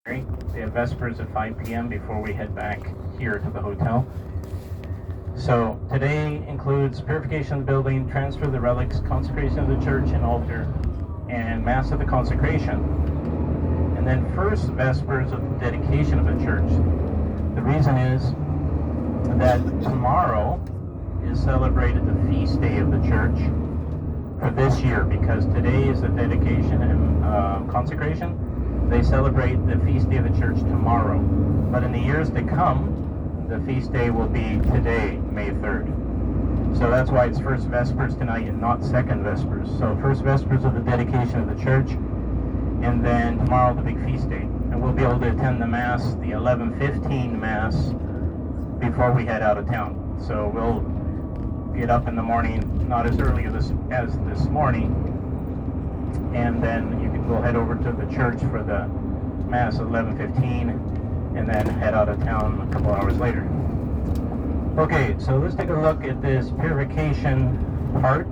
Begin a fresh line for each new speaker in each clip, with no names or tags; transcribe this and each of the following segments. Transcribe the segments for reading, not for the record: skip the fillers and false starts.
The Vespers at 5 p.m. before we head back here to the hotel. So today includes purification of the building, transfer of the relics, consecration of the church and altar, and Mass of the consecration. And then first Vespers of the dedication of the church. The reason is that tomorrow is celebrated the feast day of the church for this year, because today is the dedication and consecration. They celebrate the feast day of the church tomorrow. But in the years to come, the feast day will be today, May 3rd. So that's why it's first Vespers tonight and not second Vespers. So first Vespers of the dedication of the church, and then tomorrow the big feast day. And we'll be able to attend the Mass, the 11:15 Mass, before we head out of town. So we'll get up in the morning, not as early as this morning, and then we'll head over to the church for the Mass at 11:15, and then head out of town a couple hours later. Okay, so let's take a look at this purification part.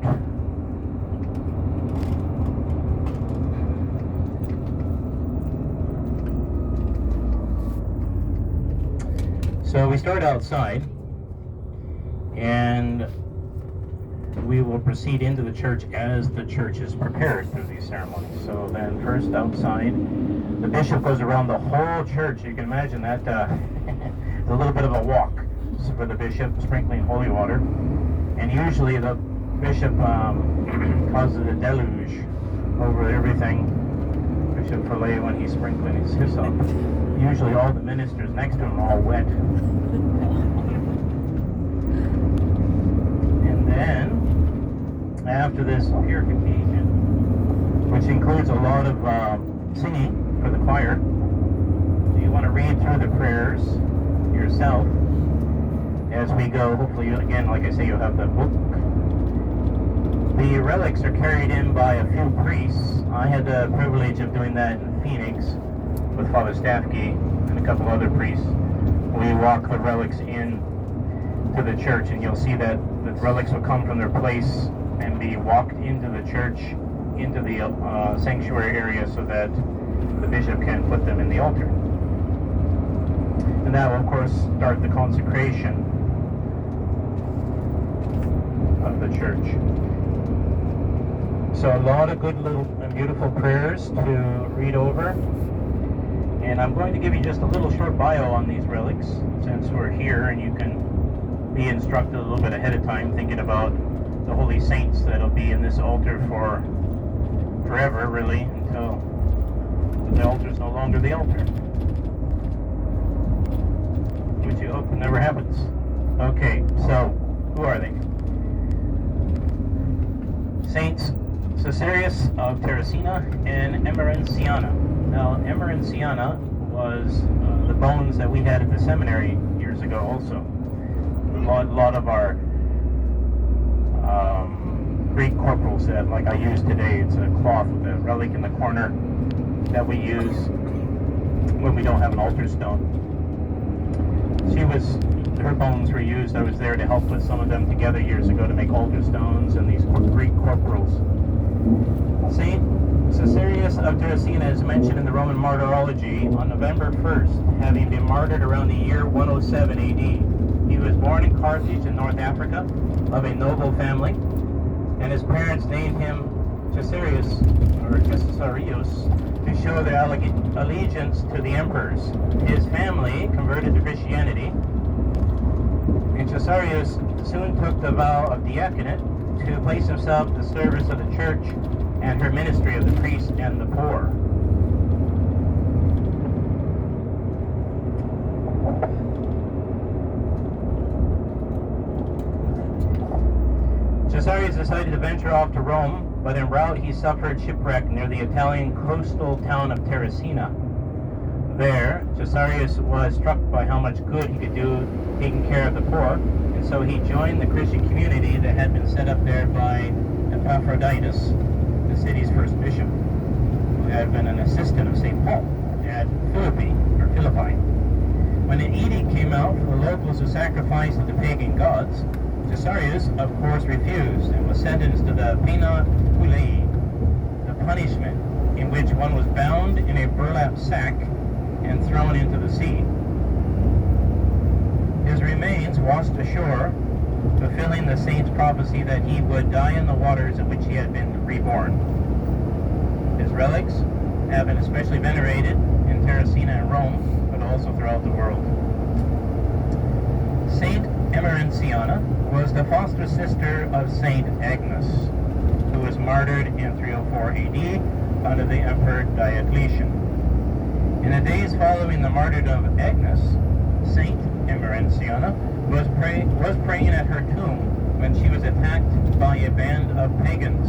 So we start outside, and we will proceed into the church as the church is prepared through these ceremonies. So then first outside, the bishop goes around the whole church. You can imagine that it's a little bit of a walk for the bishop, sprinkling holy water. And usually the bishop causes a deluge over everything. Bishop Fillet, when he's sprinkling his hyssop, usually all the ministers next to him are all wet. And then after this purification, which includes a lot of singing for the choir, you want to read through the prayers yourself as we go. Hopefully, again, like I say, you'll have the book. The relics are carried in by a few priests. I had the privilege of doing that in Phoenix with Father Staffke and a couple other priests. We walk the relics in to the church, and you'll see that the relics will come from their place and be walked into the church, into the sanctuary area, so that the bishop can put them in the altar. And that will, of course, start the consecration of the church. So a lot of good little and beautiful prayers to read over. And I'm going to give you just a little short bio on these relics, since we're here, and you can be instructed a little bit ahead of time, thinking about the holy saints that'll be in this altar for forever, really, until the altar is no longer the altar, which you hope never happens. Okay, so who are they? Saints Caesarius of Terracina and Emerenciana. Now, Emerenciana was the bones that we had at the seminary years ago also. A lot of our Greek corporals that, like I use today, it's a cloth with a relic in the corner that we use when we don't have an altar stone. Her bones were used. I was there to help put some of them together years ago to make altar stones and these Greek corporals. Saint Caesarius of Terracina is mentioned in the Roman Martyrology on November 1st, having been martyred around the year 107 AD. He was born in Carthage in North Africa, of a noble family, and his parents named him Caesarius, or Caesarius, to show their allegiance to the emperors. His family converted to Christianity, and Caesarius soon took the vow of diaconate to place himself at the service of the church and her ministry of the priest and the poor. Caesarius decided to venture off to Rome, but en route he suffered shipwreck near the Italian coastal town of Terracina. There, Caesarius was struck by how much good he could do taking care of the poor, and so he joined the Christian community that had been set up there by Epaphroditus, the city's first bishop, who had been an assistant of St. Paul at Philippi. When an edict came out for the locals to sacrifice to the pagan gods, Caesarius, of course, refused and was sentenced to the pena pulei, the punishment in which one was bound in a burlap sack and thrown into the sea. His remains washed ashore, fulfilling the saint's prophecy that he would die in the waters in which he had been reborn. His relics have been especially venerated in Terracina and Rome, but also throughout the world. Saint Immaculata was the foster sister of Saint Agnes, who was martyred in 304 AD under the Emperor Diocletian. In the days following the martyrdom of Agnes, Saint Immaculata was praying at her tomb when she was attacked by a band of pagans.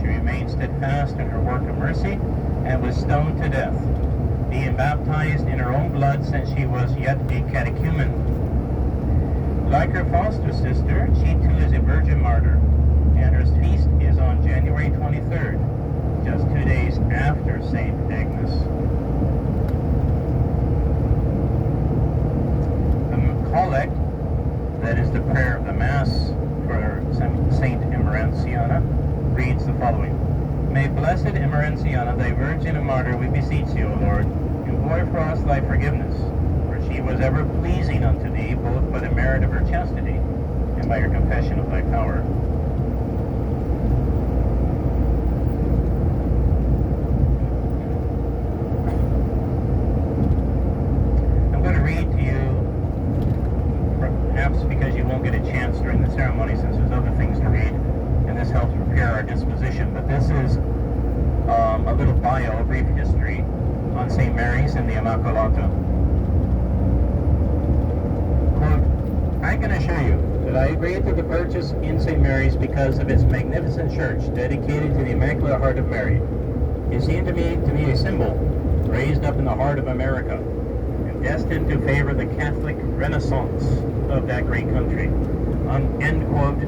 She remained steadfast in her work of mercy and was stoned to death, being baptized in her own blood since she was yet a catechumen. Like her foster sister, she too is a virgin martyr, and her feast is on January 23rd, just 2 days after St. Agnes. The collect, that is the prayer of the Mass for St. Immaculata, reads the following. May blessed Immaculata, thy virgin and martyr, we beseech thee, O Lord, implore for us thy forgiveness, for she was ever pleasing unto thee, both by the merit of her chastity and by her confession of thy power. I'm going to read to you, perhaps because you won't get a chance during the ceremony since there's other things to read, and this helps prepare our disposition, but this is a little bio, a brief history on St. Mary's and the Immaculata. Quote, I can assure you that I agreed to the purchase in St. Mary's because of its magnificent church dedicated to the Immaculate Heart of Mary. It seemed to me to be a symbol raised up in the heart of America and destined to favor the Catholic Renaissance of that great country. End quote.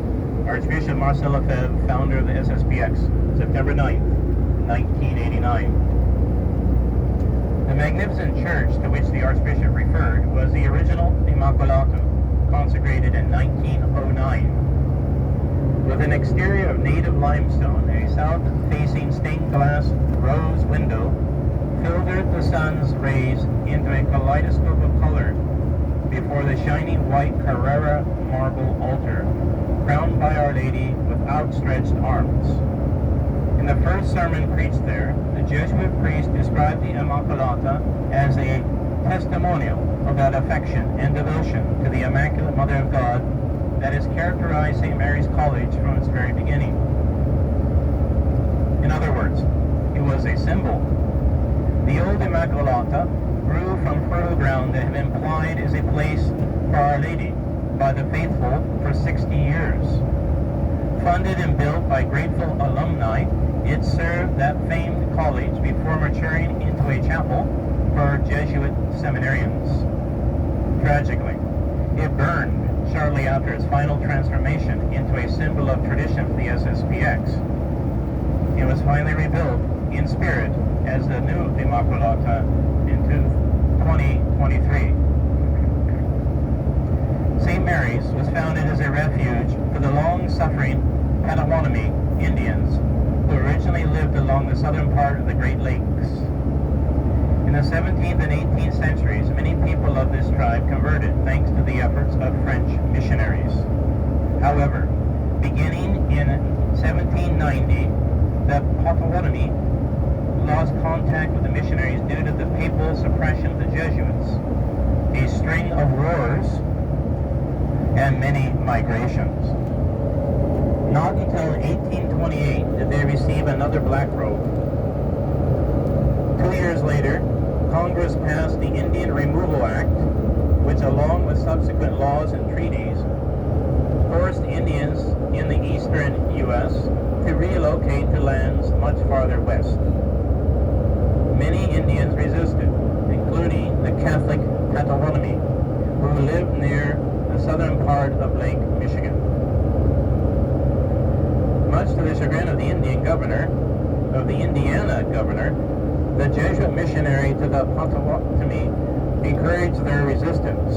Archbishop Marcel Lefebvre, founder of the SSPX, September 9th, 1989. The magnificent church to which the Archbishop referred was the original Immaculata, consecrated in 1909. With an exterior of native limestone, a south-facing stained glass rose window filtered the sun's rays into a kaleidoscope of color before the shining white Carrara marble altar, crowned by Our Lady with outstretched arms. In the first sermon preached there, the Jesuit priest described the Immaculata as a testimonial of that affection and devotion to the Immaculate Mother of God that has characterized St. Mary's College from its very beginning. In other words, it was a symbol. The old Immaculata grew from fertile ground that had been implied as a place for Our Lady by the faithful for 60 years. Funded and built by grateful alumni, it served that famed college before maturing into a chapel for Jesuit seminarians. Tragically, it burned shortly after its final transformation into a symbol of tradition for the SSPX. It was finally rebuilt in spirit as the new Immaculata in 2023. St. Mary's was founded as a refuge for the long-suffering Potawatomi Indians who originally lived along the southern part of the Great Lakes. In the 17th and 18th centuries, many people of this tribe converted thanks to the efforts of French missionaries. However, beginning in 1790, the Potawatomi lost contact with the missionaries due to the papal suppression of the Jesuits, a string of wars, and many migrations. Not until 1828 did they receive another black robe. 2 years later, Congress passed the Indian Removal Act, which along with subsequent laws and treaties, forced Indians in the eastern U.S. to relocate to lands much farther west. Many Indians resisted, including the Catholic Potawatomi, who lived near the southern part of Lake Michigan. Much to the chagrin of the Indiana governor, the Jesuit missionary to the Potawatomi encouraged their resistance.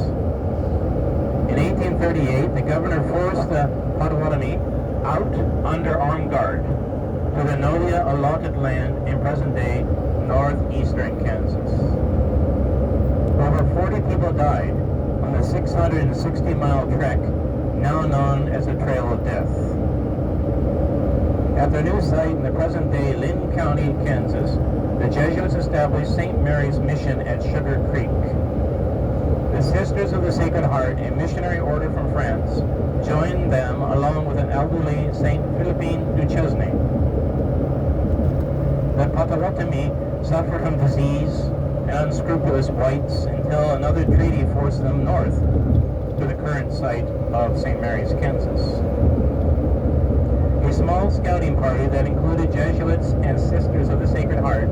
In 1838, the governor forced the Potawatomi out under armed guard to the newly allotted land in present-day northeastern Kansas. people died on the 660-mile trek now known as the Trail of Death. At their new site in the present-day Lynn County, Kansas, the Jesuits established St. Mary's Mission at Sugar Creek. The Sisters of the Sacred Heart, a missionary order from France, joined them along with an elderly St. Philippine Duchesne. The Potawatomi suffered from disease and unscrupulous whites until another treaty forced them north to the current site of St. Mary's, Kansas. A small scouting party that included Jesuits and Sisters of the Sacred Heart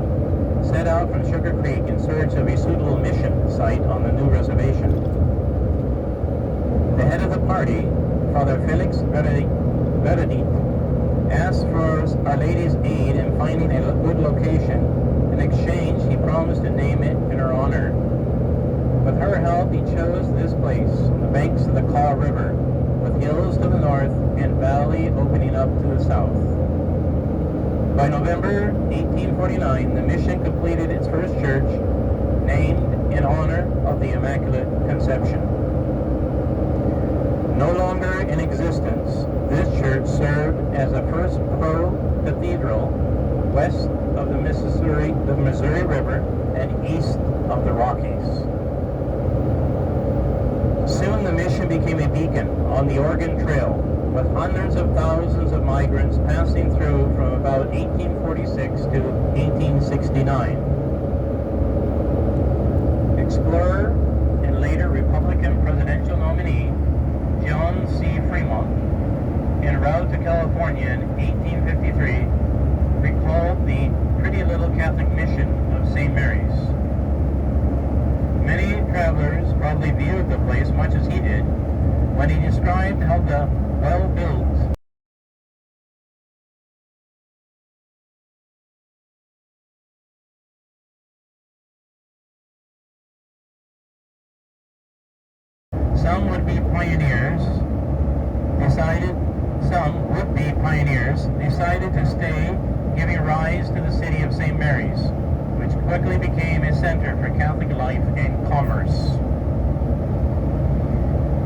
set out from Sugar Creek in search of a suitable mission site on the new reservation. The head of the party, Father Felix Verdict, asked for Our Lady's aid in finding a good location. In exchange, he promised to name it in her honor. With her help, he chose this place on the banks of the Kaw River, with hills to the north and valley opening up to the south. By November 1849, the mission completed its first church, named in honor of the Immaculate Conception. No longer in existence, this church served as the first pro-cathedral west of the Missouri River and east of the Rockies. Soon the mission became a beacon on the Oregon Trail, with hundreds of thousands of migrants passing through from about 1846 to 1869. Explorer and later Republican presidential nominee John C. Fremont, en route to California in 1853, recalled the pretty little Catholic mission of St. Mary's. Many travelers probably viewed the place much as he did when he described how the well-built some would-be pioneers decided to stay, giving rise to the city of St. Mary's, which quickly became a center for Catholic life and commerce.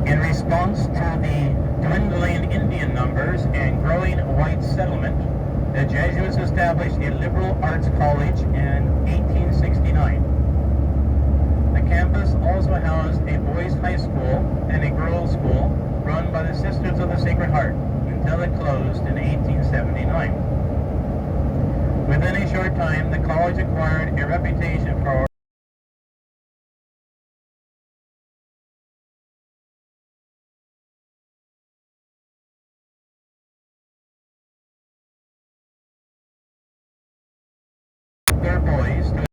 In response to the dwindling Indian numbers and growing white settlement, the Jesuits established a liberal arts college in 1869. The campus also housed a boys' high school and a girls' school run by the Sisters of the Sacred Heart until it closed in 1879. Within a short time, the college acquired a reputation for their boys to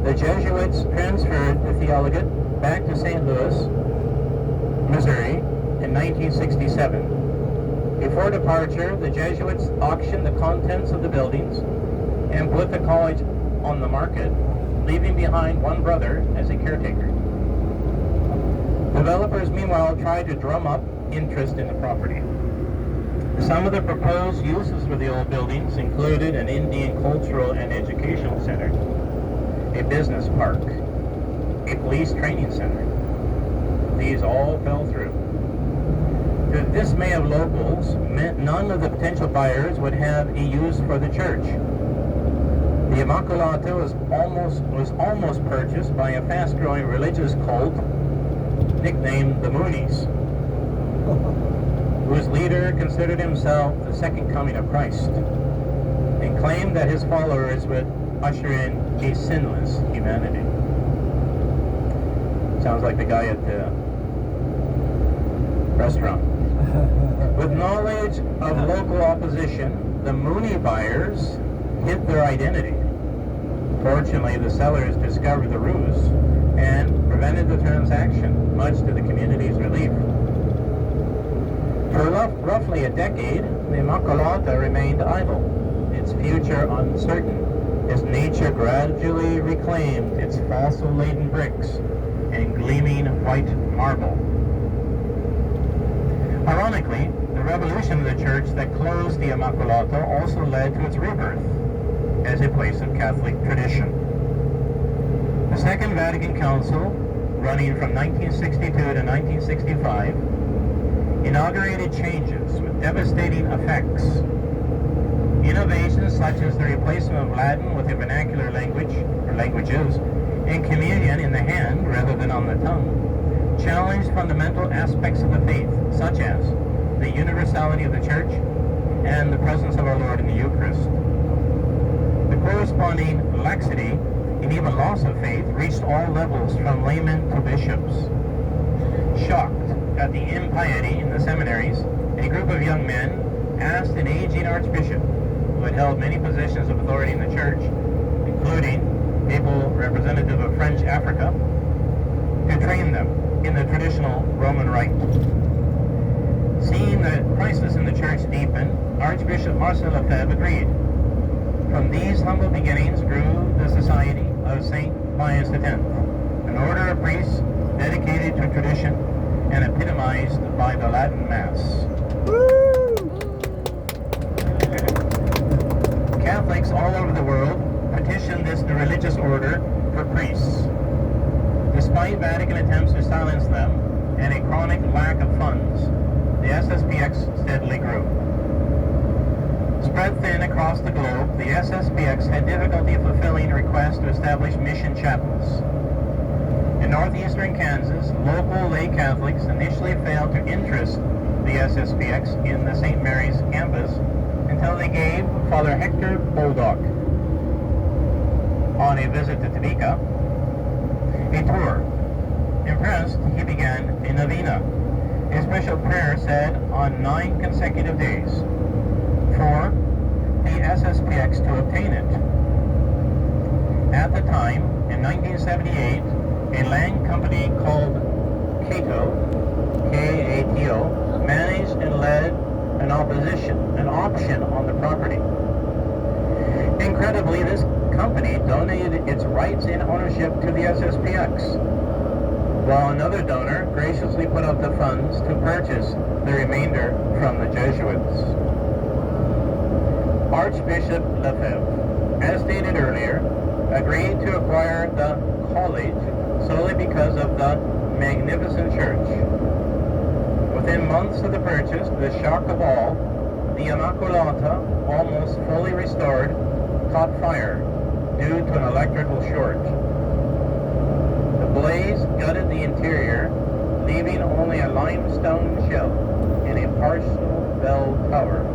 The Jesuits transferred the theologate back to St. Louis, Missouri in 1967. Before departure, the Jesuits auctioned the contents of the buildings and put the college on the market, leaving behind one brother as a caretaker. Developers, meanwhile, tried to drum up interest in the property. Some of the proposed uses for the old buildings included an Indian cultural and educational center, a business park, a police training center. These all fell through. To the dismay of locals, none of the potential buyers would have a use for the church. The Immaculata was almost purchased by a fast-growing religious cult nicknamed the Moonies, whose leader considered himself the second coming of Christ and claimed that his followers would usher in a sinless humanity. Sounds like the guy at the restaurant. With knowledge of local opposition, the Mooney buyers hid their identity. Fortunately, the sellers discovered the ruse and prevented the transaction, much to the community's relief. For roughly a decade, the Immaculata remained idle, its future uncertain, as nature gradually reclaimed its fossil-laden bricks and gleaming white marble. Ironically, the revolution of the church that closed the Immaculata also led to its rebirth as a place of Catholic tradition. The Second Vatican Council, running from 1962 to 1965, inaugurated changes with devastating effects. Innovations such as the replacement of Latin with a vernacular language, or languages, and communion in the hand rather than on the tongue, challenged fundamental aspects of the faith, such as the universality of the Church and the presence of our Lord in the Eucharist. The corresponding laxity and even loss of faith reached all levels from laymen to bishops. Shocked at the impiety in the seminaries, a group of young men asked an aging archbishop who had held many positions of authority in the church, including papal representative of French Africa, to train them in the traditional Roman rite. Seeing the crisis in the church deepen, Archbishop Marcel Lefebvre agreed. From these humble beginnings grew the Society of St. Pius X, an order of priests dedicated to tradition and epitomized by the Latin Mass. Catholics all over the world petitioned this religious order for priests. Despite Vatican attempts to silence them and a chronic lack of funds, the SSPX steadily grew. Spread thin across the globe, the SSPX had difficulty fulfilling requests to establish mission chapels. In northeastern Kansas, local lay Catholics initially failed to interest the SSPX in the St. Mary's campus until they gave Father Hector Boldock, on a visit to Topeka, a tour. Impressed, he began a novena, a special prayer said on 9 consecutive days, for the SSPX to obtain it. At the time, in 1978, a land company called Cato, K-A-T-O, managed and led an option on the property. Incredibly, this company donated its rights and ownership to the SSPX, while another donor graciously put up the funds to purchase the remainder from the Jesuits. Archbishop Lefebvre, as stated earlier, agreed to acquire the college solely because of the magnificent church. Within months of the purchase, the shock of all, the Immaculata, almost fully restored, caught fire due to an electrical short. The blaze gutted the interior, leaving only a limestone shell and a partial bell tower.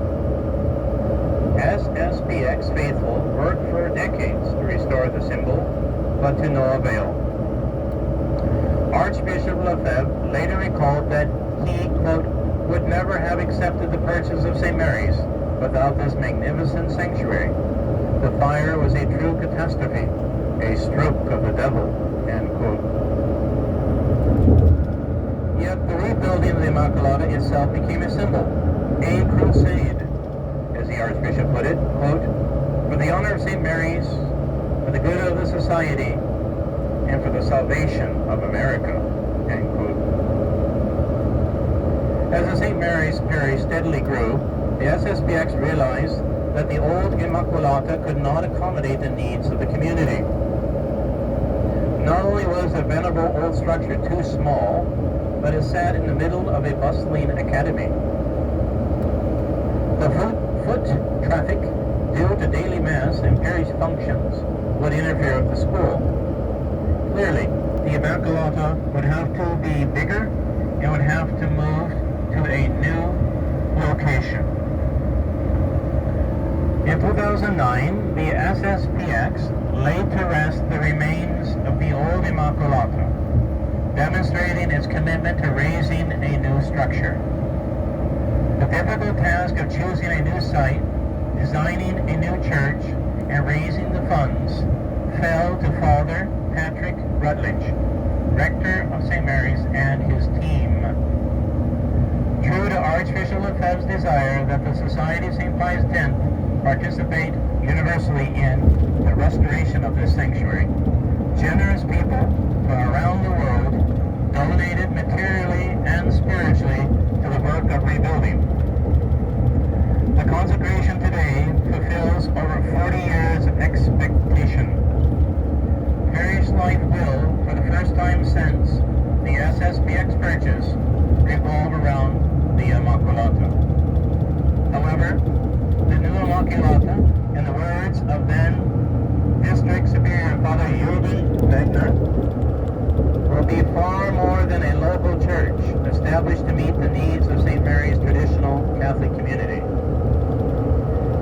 SSPX faithful worked for decades to restore the symbol, but to no avail. Archbishop Lefebvre later recalled that he, quote, would never have accepted the purchase of St. Mary's without this magnificent sanctuary. The fire was a true catastrophe, a stroke of the devil, end quote. Yet the rebuilding of the Immaculata itself became a symbol, a crusade, as the Archbishop put it, quote, for the honor of St. Mary's, for the good of the society, and for the salvation of America, end quote. As the St. Mary's parish steadily grew, the SSPX realized that the old Immaculata could not accommodate the needs of the community. Not only was the venerable old structure too small, but it sat in the middle of a bustling academy. The foot traffic due to daily mass and parish functions would interfere with the school. Clearly, the Immaculata would have to be bigger and would have to move to a new location. In 2009, the SSPX laid to rest the remains of the old Immaculata, demonstrating its commitment to raising a new structure. The difficult task of choosing a new site, designing a new church, and raising the funds fell to Father Patrick Rutledge, rector of St. Mary's, and his team. True to Archbishop Lefebvre's desire that the Society of St. Pius X participate universally in the restoration of this sanctuary, generous people from around the world donated materially and spiritually to the work of rebuilding. The consecration today fulfills over 40 years of expectation. Parish life will, for the first time since the SSPX purchase, revolve around the Immaculata. However, the new Immaculata, in the words of then District Superior Father Jürgen Wegner, will be far more than a local church established to meet the needs of St. Mary's traditional Catholic community.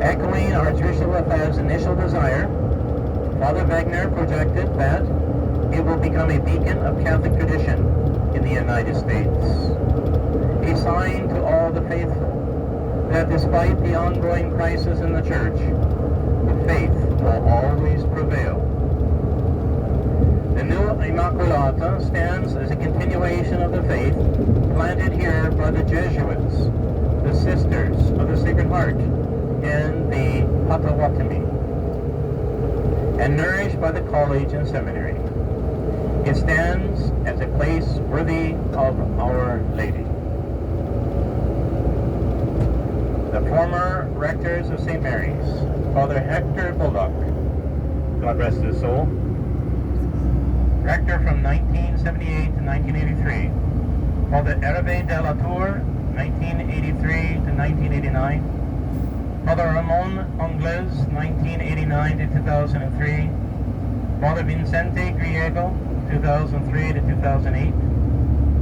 Echoing Archbishop Lefebvre's initial desire, Father Wegner projected that it will become a beacon of Catholic tradition in the United States. A sign to all the faithful that despite the ongoing crisis in the church, the faith will always prevail. The new Immaculata stands as a continuation of the faith planted here by the Jesuits, the Sisters of the Sacred Heart, and the Potawatomi, and nourished by the college and seminary. It stands as a place worthy of Our Lady. The former rectors of St. Mary's, Father Hector Bullock, God rest his soul, rector from 1978 to 1983, Father Hervé de la Tour, 1983 to 1989, Father Ramon Angles, 1989 to 2003, Father Vicente Griego, 2003 to 2008,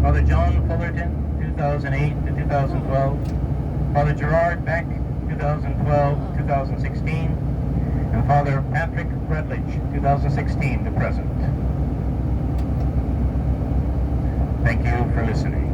Father John Fullerton, 2008 to 2012, Father Gerard Beck, 2012-2016, and Father Patrick Rutledge, 2016 to present. Thank you for listening.